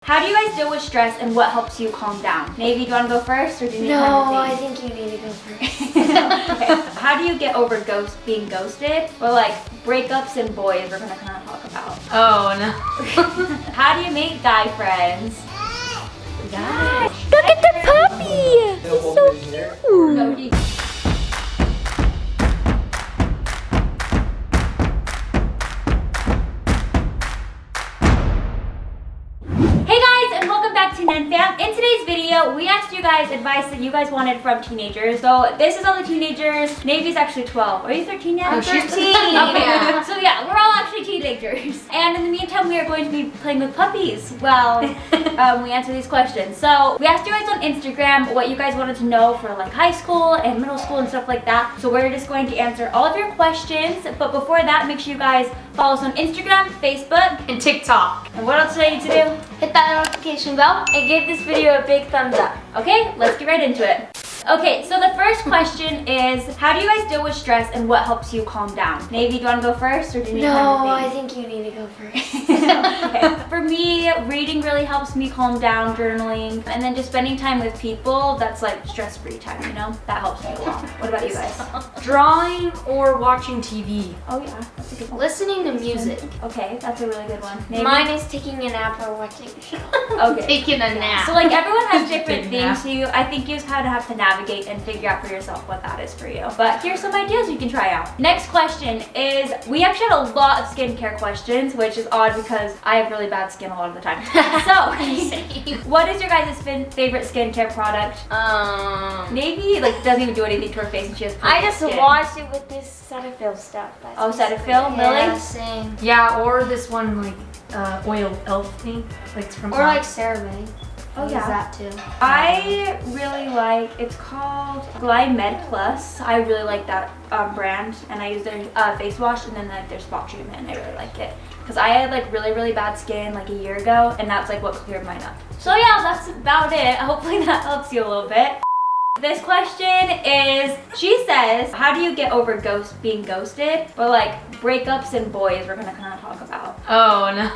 How do you guys deal with stress and what helps you calm down? NayVee, do you want to go first or do you need No, time I to think? think you need to go first. Okay. How do you get over being ghosted? Or like breakups and boys we're going to kind of talk about. Oh no. How do you make guy friends? Yeah. Look at the puppy! He's so cute! No, Hey guys, and welcome back to NEN FAM. In today's video, we asked you guys advice that you guys wanted from teenagers. So this is all the teenagers. NayVee's actually 12. Are you 13 yet? I'm 13. Okay. Yeah. So yeah, we're all actually teenagers. And in the meantime, we are going to be playing with puppies while we answer these questions. So we asked you guys on Instagram what you guys wanted to know for like high school and middle school and stuff like that. So we're just going to answer all of your questions. But before that, make sure you guys follow us on Instagram, Facebook, And TikTok. and what else do I need to do? Hit that notification bell and give this video a big thumbs up. Okay, let's get right into it. Okay, so the first question is, how do you guys deal with stress and what helps you calm down? NayVee, do you want to go first or do you need No, time I to think? think you need to go first. Okay. For me, reading really helps me calm down, journaling, and then just spending time with people that's like stress-free time, you know? That helps me a lot. What about you guys? Drawing or watching TV. Oh yeah, that's a good one. Listening to music. Okay, that's a really good one. NayVee? Mine is taking a nap or watching a show. Okay. Taking a nap. So like everyone has different Big things, nap. so I think you just kind of have to navigate and figure out for yourself what that is for you. But here's some ideas you can try out. Next question is, we actually had a lot of skincare questions, which is odd because I have really bad skin a lot of the time. So, what is your guys' favorite skincare product? NayVee like doesn't even do anything to her face and she has I perfect just skin. washed it with this Cetaphil stuff. That's Oh, basically- Cetaphil? Yeah, Really? same. Yeah, or this one like oil elf thing. Like it's from Or like CeraVe. Oh, Use yeah. that too. I really like, it's called Glide Med Plus. I really like that brand, and I use their face wash and then like their spot treatment, and I really like it. Because I had like really bad skin like a year ago, and that's like what cleared mine up. So yeah, that's about it. Hopefully that helps you a little bit. This question is, she says, how do you get over being ghosted? Or like breakups and boys we're gonna kind of talk about. Oh no.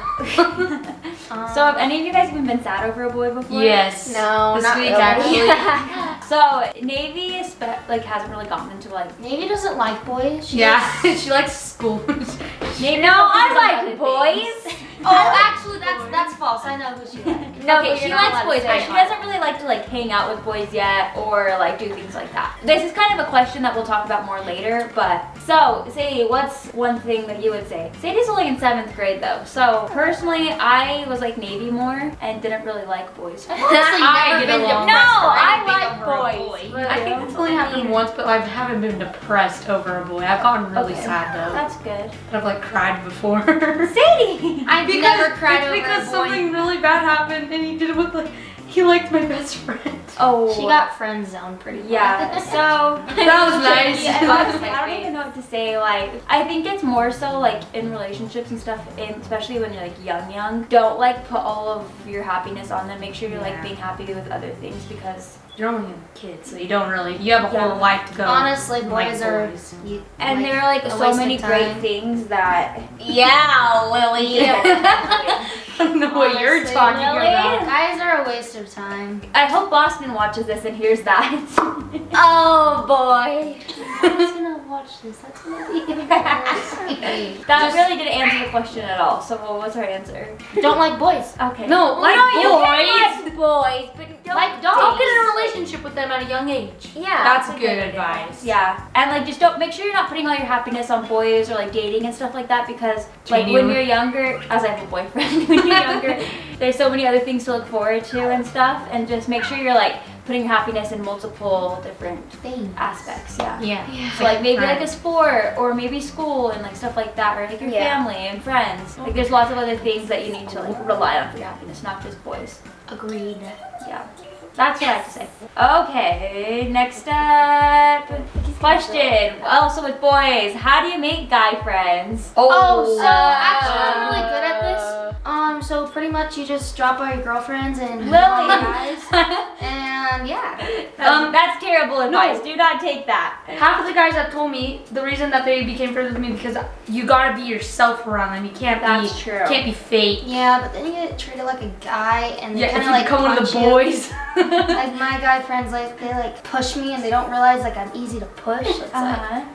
So have any of you guys even been sad over a boy before? Yes. No, This not week really. actually. So NayVee like hasn't really gotten into like Maybe doesn't like boys. Yeah, she likes school. NayVee No, I focuses on like other boys. things. Oh, actually, that's false. I know who she likes. No, Okay, but she you're not likes allowed boys, to but say she that. doesn't really like to like hang out with boys yet or like do things like that. This is kind of a question that we'll talk about more later, but so SaiDee, what's one thing that you would say? SaiDee's only in 7th grade though, so personally I was like NayVee more and didn't really like boys. I get along. No, I I like boys. I think that's only happened once, but I haven't been depressed over a boy. I've gotten really Okay. sad though. That's good. But I've like cried before. SaiDee! I've never cried over because a boy. something really bad happened and he did it with like he liked my best friend. Oh. She got friend zoned pretty well. Yeah, so That was nice. Yeah, honestly, I don't even know what to say. Like, I think it's more so like in relationships and stuff, and especially when you're like young. Don't like put all of your happiness on them. Make sure you're like Yeah. being happy with other things because. You're only a kid, so you don't really, you have a whole Yeah. life to go. Honestly, Like boys are. boys. And there are like a so waste many of great time. things that. Yeah, Lily. I don't know what you're Honestly, talking Lily. about. Guys are a waste of time. I hope Boston watches this and hears that. Oh boy. Who's gonna watch this? That's gonna be embarrassing. That really didn't answer the question at all. So what was her answer? Don't like boys. Okay. No, like you boys. can like boys, but don't Like Don't dogs. get in a relationship with them at a young age. Yeah. That's good advice. Yeah, and like just don't make sure you're not putting all your happiness on boys or like dating and stuff like that because like Jaine, when you- you're younger, as I have a boyfriend, when you're younger, there's so many other things to look forward to and stuff, and just make sure you're like putting your happiness in multiple different Things. aspects. Yeah. Yeah. So like maybe like a Right. sport or maybe school and like stuff like that, or like your Yeah. family and friends. Like there's lots of other things that you need to like rely on for your happiness, not just boys. Agreed. Yeah. That's what I have to say. Okay, next up. Question. Also with boys, how do you make guy friends? Oh, so actually I'm really good at this. So pretty much you just drop all your girlfriends and LiLee. guys, and yeah. That's terrible advice. Do not take that. Half of the guys that told me the reason that they became friends with me because you gotta be yourself around them. You can't That's be true. can't be fake. Yeah, but then you get treated like a guy, and they Yeah, kind if of you like become one of the punch you. boys. Like my guy friends, like they like push me, and they don't realize like I'm easy to push. It's like,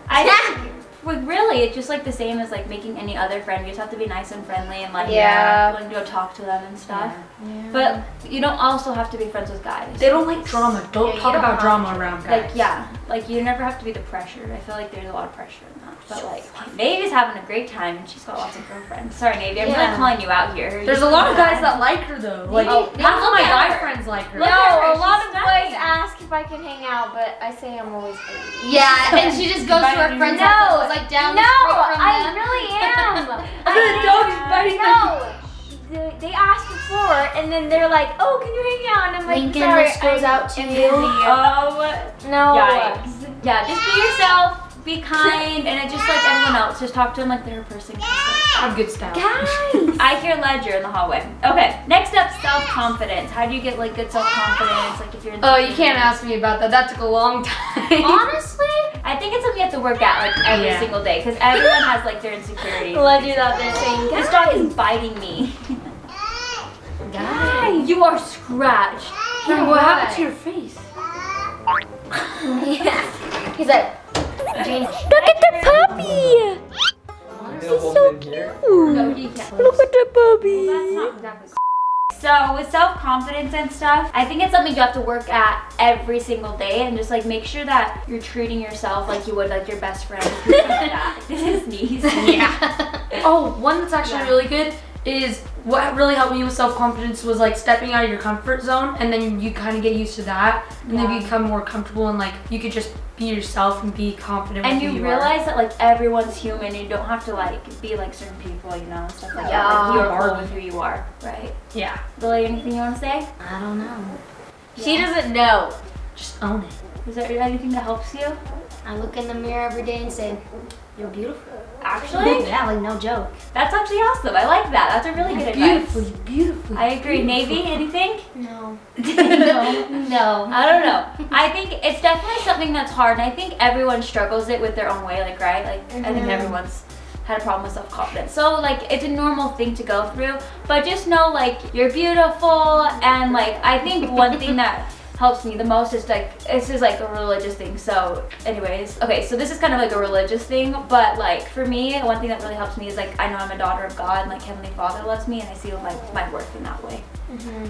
I think, like, really, it's just like the same as like making any other friend. You just have to be nice and friendly and like willing to go talk to them and stuff. yeah. But you don't also have to be friends with guys. They don't like drama. Don't Yeah, talk you don't about have drama around guys. Like you never have to be the pressured. I feel like there's a lot of pressure in that. But like NayVee's having a great time and she's got lots of girlfriends. Sorry, NayVee, I'm really calling you out here. There's a lot of guys that like her though. Like half of my guy friends like her. Look No, at her, a lot she's of boys ask if I can hang out, but I say I'm always busy. yeah, and she just goes to her friends' house, like down the No, street from I them. really am. The dog is biting No. They asked before, and then they're like, "Oh, can you hang out?" And I'm like, Lincoln, "Sorry, this goes out to I'm you. busy." Oh, No. yikes. Yeah, just be yourself, be kind, and it's just like everyone else. Just talk to them like they're a person. Have good style. Guys. I hear Ledger in the hallway. Okay, next up, self-confidence. How do you get like good self-confidence? Like if you're Oh, you can't ask me about that. That took a long time. Honestly, I think it's something you have to work at like every single day because everyone has like their insecurities. Ledger's out there saying, This dog is biting me. guys. You are scratched. Yeah, what happened to your face? He's like, Jaine, "Look at the puppy! No, he can't. Look at the puppy!" That's not exactly. So with self-confidence and stuff, I think it's something you have to work at every single day and just like make sure that you're treating yourself like you would like your best friend. Like that. This is sneeze. Yeah. Oh, one that's actually really good is what really helped me with self-confidence was like stepping out of your comfort zone, and then you kind of get used to that, and then you become more comfortable, and like you could just be yourself and be confident with And who you you realize that like everyone's human. You don't have to like be like certain people, you know, and stuff like that. Like, you're cool with who you are, right? Yeah. LiLee, anything you want to say? I don't know. She doesn't know. Just own it. Is there anything that helps you? I look in the mirror every day and say, "You're beautiful." Actually, Yeah, like no joke. that's actually awesome. I like that. That's a really good advice. Beautiful. I agree. NayVee, anything? No. No. I don't know. I think it's definitely something that's hard, and I think everyone struggles it with their own way, like, right? Like, I think everyone's had a problem with self-confidence. So, like, it's a normal thing to go through, but just know, like, you're beautiful, and, like, I think one thing that helps me the most is like, this is like a religious thing. So anyways, okay, so this is kind of like a religious thing, but like for me, one thing that really helps me is like, I know I'm a daughter of God and like Heavenly Father loves me, and I see my worth in that way.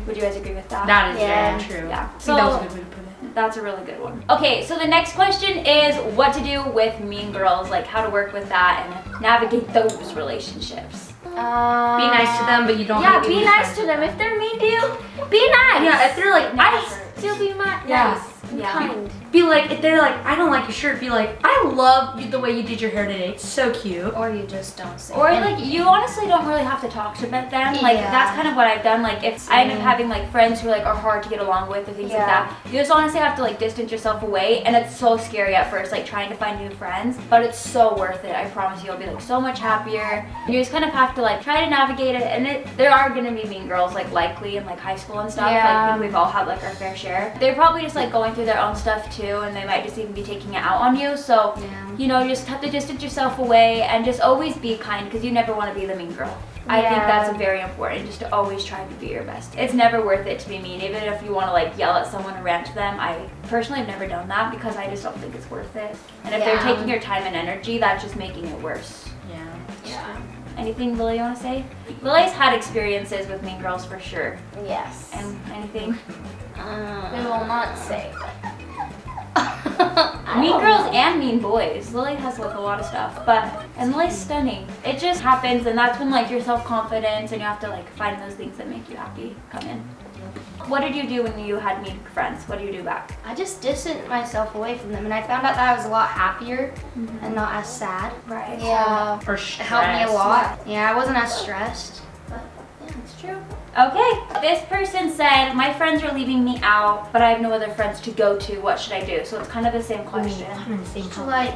Would you guys agree with that? That is Yeah. very true. Yeah. I think that was a good way to put it. That's a really good one. Okay, so the next question is what to do with mean girls, like how to work with that and navigate those relationships. Be nice to them, but you don't Yeah, have to be nice to them. If they're mean to you, be nice. Yeah, if they're like, Still be nice. Yeah. Yeah. Kind. be like, if they're like, I don't like your shirt, be like, I love the way you did your hair today. It's so cute. Or you just don't say. Or like you honestly don't really have to talk to them. Like Yeah. that's kind of what I've done. Like if I end up having like friends who like are hard to get along with or things like that, you just honestly have to like distance yourself away, and it's so scary at first, like trying to find new friends, but it's so worth it. I promise you, you'll be like so much happier. You just kind of have to like try to navigate it, and there are gonna be mean girls like likely in like high school and stuff. Like I think we've all had like our fair share. They're probably just like going through their own stuff too, and they might just even be taking it out on you. So you know, you just have to distance yourself away and just always be kind, because you never want to be the mean girl. I think that's very important, just to always try to be your best. It's never worth it to be mean, even if you want to like yell at someone or rant to them. I personally have never done that because I just don't think it's worth it. And if they're taking your time and energy, that's just making it worse. Yeah. Anything LiLee you want to say? LiLee's had experiences with mean girls for sure. Yes. And anything? We will not say. Mean girls and mean boys. LiLee has like a lot of stuff, and LiLee's stunning. It just happens, and that's when like your self-confidence and you have to like find those things that make you happy come in. What did you do when you had mean friends? What do you do back? I just distanced myself away from them, and I found out that I was a lot happier and not as sad. Right. Yeah. Or It helped me a lot. Yeah, I wasn't as stressed. That's true. Okay, this person said, my friends are leaving me out, but I have no other friends to go to. What should I do? So it's kind of the same question. I'm in the same So like,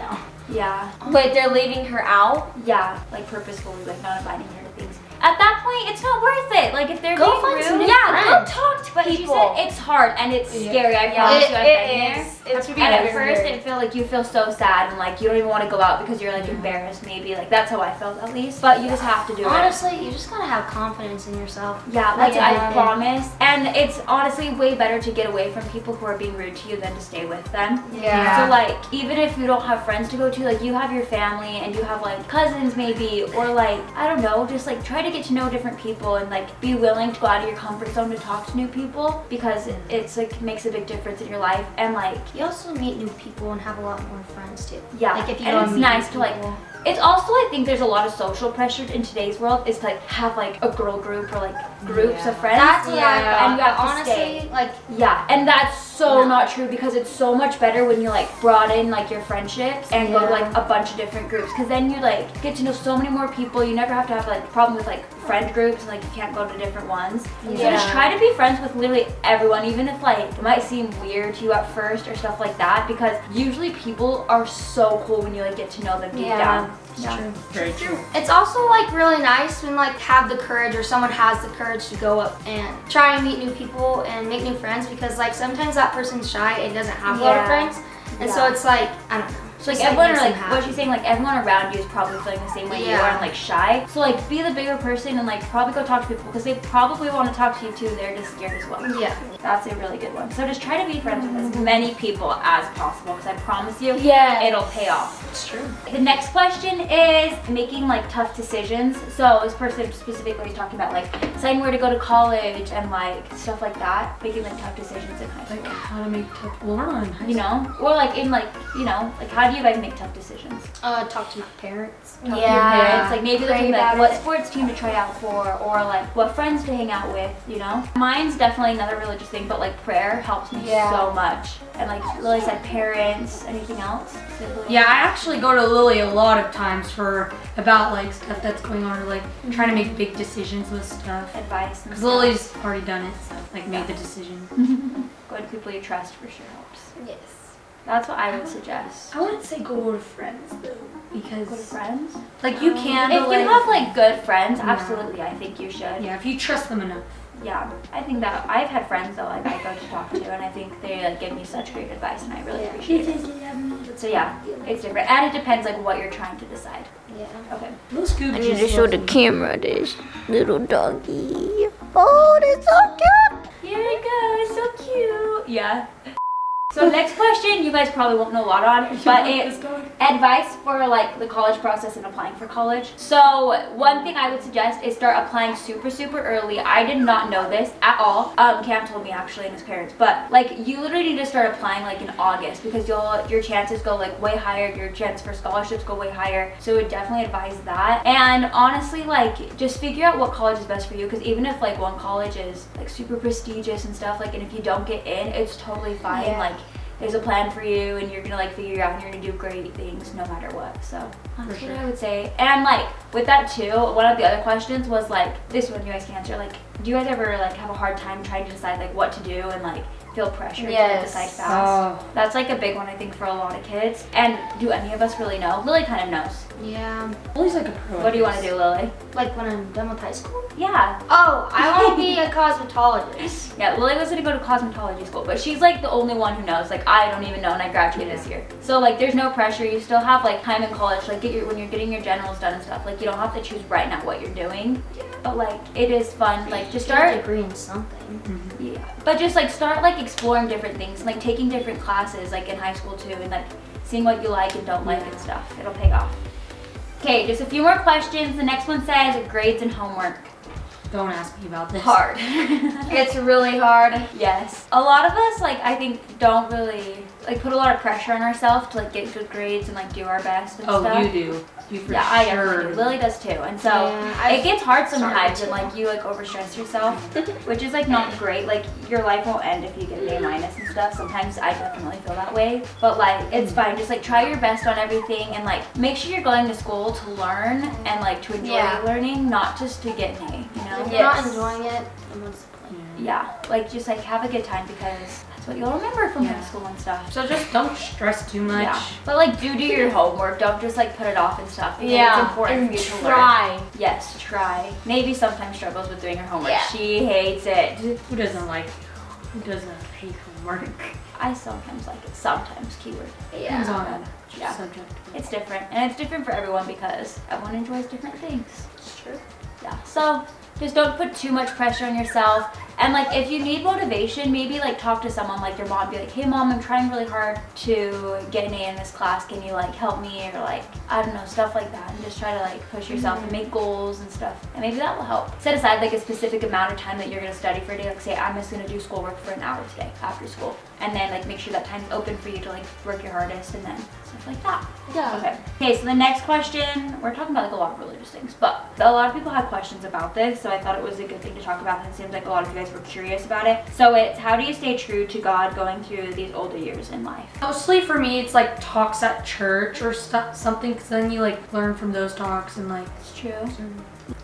Yeah. Wait, they're leaving her out? Yeah, like purposefully, like not inviting her to things. at that point, it's not worth it. Like if they're Go being find rude, some new go friends. talk to But people. she said It's hard and it's scary. I promise you, I've been there. It's And at first, it feel like you feel so sad and like you don't even want to go out because you're like embarrassed. Maybe like that's how I felt at least. But you just have to do it. Honestly, you just gotta have confidence in yourself. Yeah, like That's I it. promise. And it's honestly way better to get away from people who are being rude to you than to stay with them. Yeah. So like even if you don't have friends to go to, like you have your family and you have like cousins maybe, or like I don't know, just like try to get to know different people and like be willing to go out of your comfort zone to talk to new people, because it's like makes a big difference in your life. And like You also meet new people and have a lot more friends too. yeah, Like if you and don't it's meet nice new to like people. it's also, I think there's a lot of social pressure in today's world is to like have like a girl group or like groups of friends. That's what I thought. And you have to honestly, stay. like Yeah, and that's so No. not true, because it's so much better when you like broaden like your friendships and go to Yeah. like a bunch of different groups, because then you like get to know so many more people. You never have to have like a problem with like friend groups and like you can't go to different ones. So just try to be friends with literally everyone, even if like it might seem weird to you at first or stuff like that, because usually people are so cool when you like get to know them deep down. It's true. Very true. it's also like really nice when like have the courage, or someone has the courage to go up and try and meet new people and make new friends, because like sometimes that person's shy and doesn't have a lot of friends, and so it's like I don't know. So like Just, everyone, makes or like them what happy. she's saying, like everyone around you is probably feeling the same way you are and like shy. So like be the bigger person and like probably go talk to people, because they probably want to talk to you too. They're just scared as well. Yeah. That's a really good one. So just try to be friends with as many people as possible, because I promise you, Yeah. it'll pay off. It's true. The next question is making like tough decisions. So this person specifically is talking about like deciding where to go to college and like stuff like that, making like tough decisions in high school. Like how to make tough. Well, we're not in high You know, or like in like like how do you guys make tough decisions? Talk to my parents. Talk to your parents, like maybe Pray looking like about what it. sports team to try out for, or like what friends to hang out with, you know? Mine's definitely another religious thing, but like prayer helps me so much. And like LiLee said, parents. Anything else? Siblings? Yeah, I actually go to LiLee a lot of times for about like stuff that's going on, or like trying to make big decisions with stuff. Advice. And Because stuff. LiLee's already done it, so like made the decision. Going to people you trust for sure helps. Yes. That's what I would suggest. I wouldn't say go to friends though, Go to because friends. like you can. If but, you like, have like good friends, absolutely, I think you should. yeah, if you trust them enough. Yeah, I think that I've had friends that like I go to talk to, and I think they like give me such great advice, and I really appreciate it. So yeah, it's different, and it depends like what you're trying to decide. Yeah. Okay. Little Scoob I need to just show loves the me. camera this little doggy. Oh, that's so cute. Here we go. So cute. Yeah. So next question, you guys probably won't know a lot on, but it's advice for like the college process and applying for college. So one thing I would suggest is start applying super early. I did not know this at all. Cam told me actually, and his parents, but like you literally need to start applying like in August, because your chances go like way higher, your chance for scholarships go way higher. So I would definitely advise that. And honestly, like just figure out what college is best for you, because even if like one college is like super prestigious and stuff, like, and if you don't get in, it's totally fine. Like there's a plan for you, and you're gonna like figure out, and you're gonna do great things no matter what. So that's what I would say. And like with that too, one of the other questions was like, this one you guys can answer, like do you guys ever like have a hard time trying to decide like what to do and like feel pressure to decide fast? That's like a big one I think for a lot of kids. And do any of us really know? LiLee kind of knows. Yeah. LiLee's like a pro. What do you want to do, LiLee? Like when I'm done with high school? Yeah. Oh, I want to be a cosmetologist. Yeah, LiLee was gonna go to cosmetology school, but she's like the only one who knows. Like I don't even know, and I graduated this year. So like there's no pressure. You still have like time in college, like when you're getting your generals done and stuff. Like you don't have to choose right now what you're doing. But like it is fun. Like just Get a start. degree in something. Yeah. But just like start like exploring different things, like taking different classes like in high school too, and like seeing what you like and don't like and stuff. It'll pay off. Okay, just a few more questions. The next one says grades and homework. Don't ask me about this. Hard. It's really hard. Yes. A lot of us, like, I think don't really, like, put a lot of pressure on ourselves to, like, get good grades and, like, do our best and stuff. Oh, you do. You for Yeah, I sure. definitely do. LiLee does too. And so Yeah, it gets hard sometimes, started and, like, you, like, overstress yourself, which is, like, not great. Like, your life won't end if you get an A- and stuff. Sometimes I definitely feel that way. But, like, it's fine. Just, like, try your best on everything, and, like, make sure you're going to school to learn and, like, to enjoy learning, not just to get an A, you know? If you're not enjoying it, then what's the point? Yeah, like just like have a good time because that's what you'll remember from high school and stuff. So just don't stress too much. Yeah. But like do your homework. Don't just like put it off and stuff. Because it's important for you to learn. Yes, try. NayVee sometimes struggles with doing her homework. Yeah. She hates it. Who doesn't hate homework? I sometimes like it. Sometimes, keyword. Depends on subject. It's different. And it's different for everyone because everyone enjoys different things. It's true. Yeah. So just don't put too much pressure on yourself. And like if you need motivation, maybe like talk to someone like your mom. Be like, hey mom, I'm trying really hard to get an A in this class. Can you like help me? Or like, I don't know, stuff like that. And just try to like push yourself and make goals and stuff. And maybe that will help. Set aside like a specific amount of time that you're gonna study for a day. Like say, I'm just gonna do schoolwork for an hour today after school. And then like make sure that time's open for you to like work your hardest and then stuff like that. Yeah. Okay, so the next question, we're talking about like a lot of religious things, but a lot of people had questions about this, so I thought it was a good thing to talk about, and it seems like a lot of you guys were curious about it. So it's, how do you stay true to God going through these older years in life? Mostly for me, it's like talks at church or something, because then you like learn from those talks and like. It's true.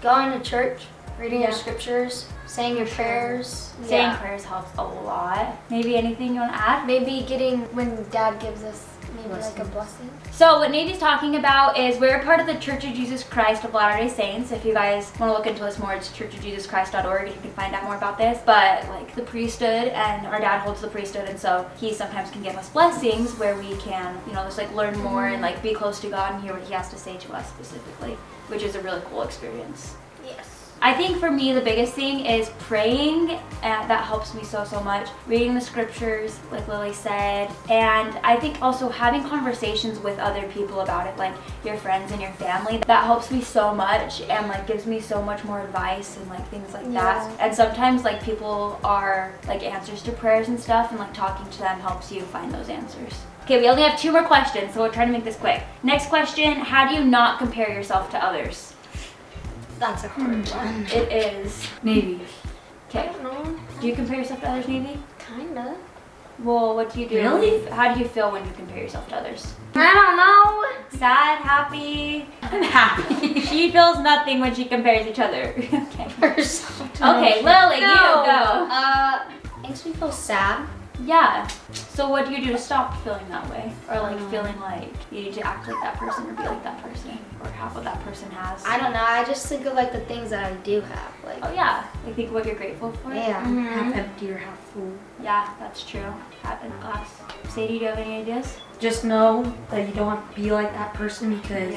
Going to church, reading your scriptures, saying your prayers. Saying prayers helps a lot. Maybe anything you want to add? Maybe getting, when Dad gives us maybe like a blessing. So what NayVee's talking about is we're a part of the Church of Jesus Christ of Latter-day Saints. If you guys want to look into this more, it's churchofjesuschrist.org and you can find out more about this. But like the priesthood, and our dad holds the priesthood, and so he sometimes can give us blessings where we can, you know, just like learn more and like be close to God and hear what he has to say to us specifically, which is a really cool experience. Yes. I think for me the biggest thing is praying, and that helps me so much. Reading the scriptures, like LiLee said, and I think also having conversations with other people about it, like your friends and your family. That helps me so much and like gives me so much more advice and like things like that. And sometimes like people are like answers to prayers and stuff, and like talking to them helps you find those answers. Okay, we only have 2 more questions, so we'll try to make this quick. Next question, how do you not compare yourself to others? That's a hard one. It is. NayVee. Okay. I don't know. Do you compare yourself to others, NayVee? Kinda. Well, what do you do? Really? How do you feel when you compare yourself to others? I don't know. Sad, happy? I'm happy. She feels nothing when she compares each other. Okay. Okay, LiLee, you go. Makes me feel sad. Yeah. So what do you do to stop feeling that way? Or like feeling like you need to act like that person or be like that person? Or have what that person has? I don't know. I just think of like the things that I do have. Like, oh yeah. Like think of what you're grateful for? yeah. Half empty or half full. Yeah, that's true. Happen class. SaiDee, do you have any ideas? Just know that you don't want to be like that person, because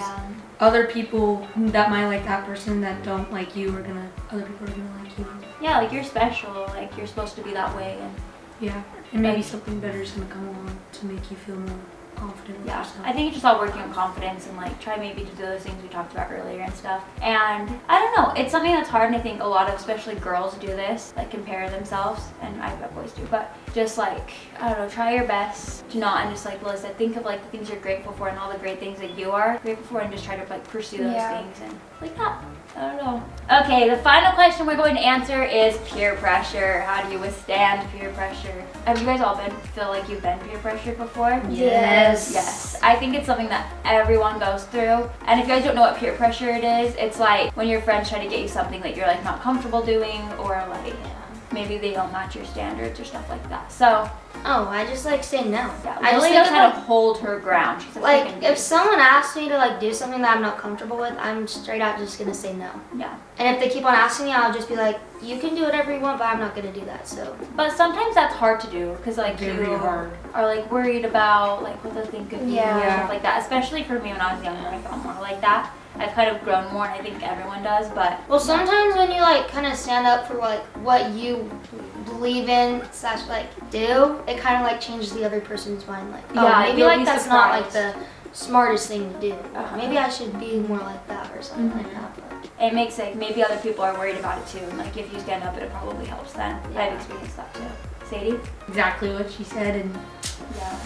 other people that might like that person that don't like you other people are gonna like you. Yeah, like you're special. Like you're supposed to be that way. And yeah, and maybe something better is gonna come along to make you feel more confident with yourself. I think it's just all working on confidence and like try maybe to do those things we talked about earlier and stuff. And I don't know, it's something that's hard, and I think a lot of especially girls do this, like compare themselves, and I bet boys do, but just like, I don't know, try your best to not, and just like Liz said, think of like the things you're grateful for and all the great things that you are grateful for, and just try to like pursue those things and like that. I don't know. Okay, the final question we're going to answer is peer pressure. How do you withstand peer pressure? Have you guys all feel like you've been peer pressured before? Yes. Yes. I think it's something that everyone goes through. And if you guys don't know what peer pressure it is, it's like when your friends try to get you something that you're like not comfortable doing, or like maybe they don't match your standards or stuff like that. So I just like say no. yeah, I just LiLee knows how to hold her ground. She's like if someone asks me to like do something that I'm not comfortable with, I'm straight out just gonna say no. Yeah. And if they keep on asking me, I'll just be like, you can do whatever you want, but I'm not gonna do that. So. But sometimes that's hard to do because like you are like worried about like what they'll think of you and stuff like that. Especially for me when I was younger, I felt more like that. I've kind of grown more, and I think everyone does, but... Well, sometimes when you, like, kind of stand up for, like, what you believe in / like, do, it kind of, like, changes the other person's mind. Like, maybe, like, that's not, like, the smartest thing to do. Maybe I should be more like that or something like that. But. It makes it, maybe other people are worried about it, too. And, like, if you stand up, it probably helps then. Yeah. I've experienced that, too. SaiDee? Exactly what she said, and... Yeah.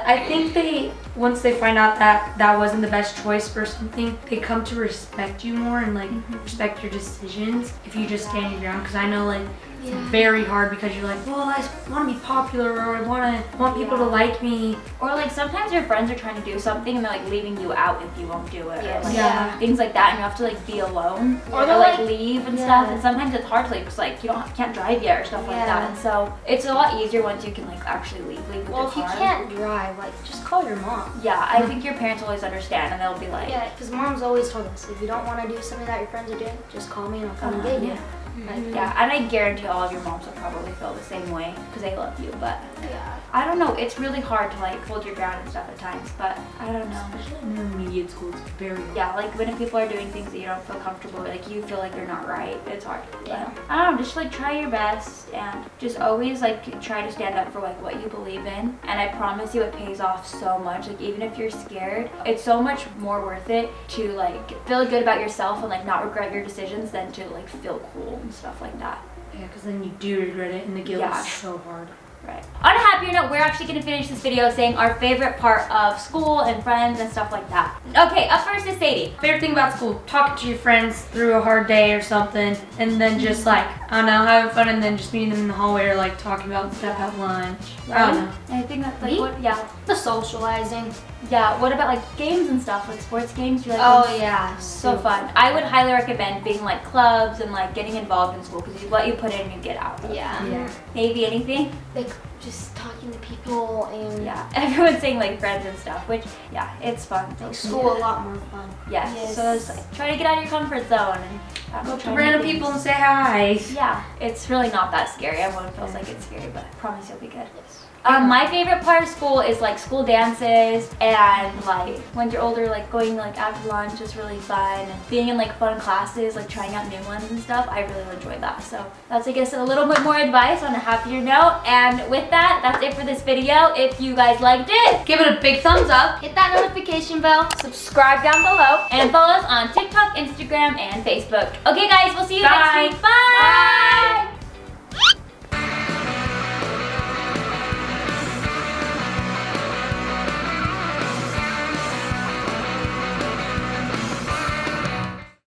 I think once they find out that that wasn't the best choice for something, they come to respect you more and like respect your decisions if you just stand your ground. Because I know like It's very hard because you're like, well, I just want to be popular, or I want people to like me. Or like sometimes your friends are trying to do something and they're like leaving you out if you won't do it. Yes. Or like Yeah. things like that, and you have to like be alone Or or they'll, like like- leave and yeah. stuff. And sometimes it's hard to leave because like you can't drive yet or stuff like Yeah. that. And so it's a lot easier once you can like actually leave with Well, your if you car. can't drive, like, just call your mom. Yeah, I think your parents always understand and they'll be like, Yeah, because mom's always told us, if you don't want to do something that your friends are doing, just call me and I'll come and get you. yeah. Like, Yeah, and I guarantee all of your moms will probably feel the same way because they love you. But yeah. I don't know, it's really hard to like hold your ground and stuff at times. But I don't know. Especially in intermediate school, it's very hard. Yeah, like when people are doing things that you don't feel comfortable, like you feel like they're not right, it's hard. Yeah. But I don't know, just like try your best and just always like try to stand up for like what you believe in. And I promise you it pays off so much. Like even if you're scared, it's so much more worth it to like feel good about yourself and like not regret your decisions than to like feel cool and stuff like that. Yeah, because then you do regret it, and the guilt Yeah. is so hard. Right. On a happier note, we're actually going to finish this video saying our favorite part of school and friends and stuff like that. Okay, up first is SaiDee. Favorite thing about school, talking to your friends through a hard day or something, and then just like, I don't know, having fun, and then just meeting them in the hallway or like talking about stuff at lunch. I don't know. I think that's like Me? what, yeah. The socializing. Yeah, what about like games and stuff, like sports games? Do you like Oh them? yeah. So fun. I would highly recommend being like clubs and like getting involved in school because what you put in, you get out. Yeah. Yeah. Maybe anything? Like just talking to people and Yeah. Everyone's saying like friends and stuff, which yeah, it's fun. make school a lot more fun. Yes. Yes. So it's like, try to get out of your comfort zone and Go up to try random new people and things. say hi. Yeah, it's really not that scary. Everyone feels like it's scary, but I promise you'll be good. Yes. My favorite part of school is like school dances and like when you're older, like going like after lunch is really fun and being in like fun classes, like trying out new ones and stuff. I really enjoy that. So that's I guess a little bit more advice on a happier note. And with that, that's it for this video. If you guys liked it, Give it a big thumbs up. Hit that notification bell. subscribe down below and follow us on TikTok, Instagram, and Facebook. Okay guys, we'll see you Bye. next week. Bye!